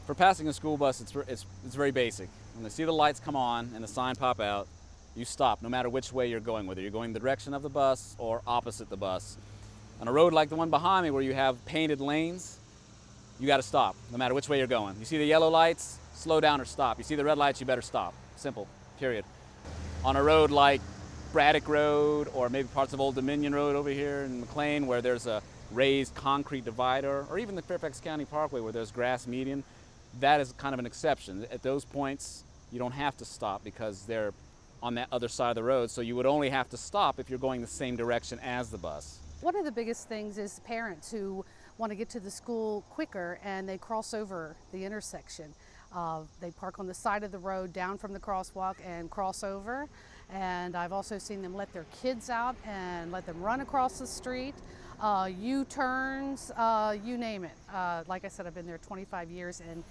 For passing a school bus, it's very basic. When they see the lights come on and the sign pop out, you stop no matter which way you're going, whether you're going the direction of the bus or opposite the bus. On a road like the one behind me where you have painted lanes, you got to stop no matter which way you're going. You see the yellow lights, slow down or stop. You see the red lights, you better stop. Simple, period. On a road like Braddock Road or maybe parts of Old Dominion Road over here in McLean where there's a raised concrete divider, or even the Fairfax County Parkway where there's grass median, that is kind of an exception. At those points, you don't have to stop because they're on that other side of the road, so you would only have to stop if you're going the same direction as the bus. One of the biggest things is parents who want to get to the school quicker and they cross over the intersection. They park on the side of the road down from the crosswalk and cross over. And I've also seen them let their kids out and let them run across the street. U-turns, you name it. Like I said, I've been there 25 years and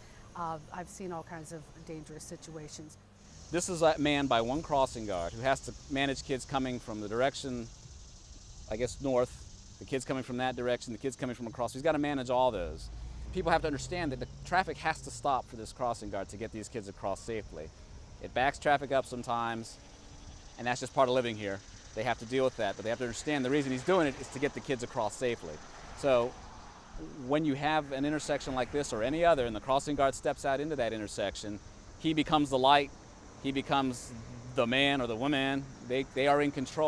I've seen all kinds of dangerous situations. This is manned by one crossing guard who has to manage kids coming from the direction, I guess, north, the kids coming from that direction, the kids coming from across. He's got to manage all those. People have to understand that the traffic has to stop for this crossing guard to get these kids across safely. It backs traffic up sometimes, and that's just part of living here. They have to deal with that, but they have to understand the reason he's doing it is to get the kids across safely. So when you have an intersection like this or any other and the crossing guard steps out into that intersection, he becomes the light, he becomes the man or the woman. They are in control.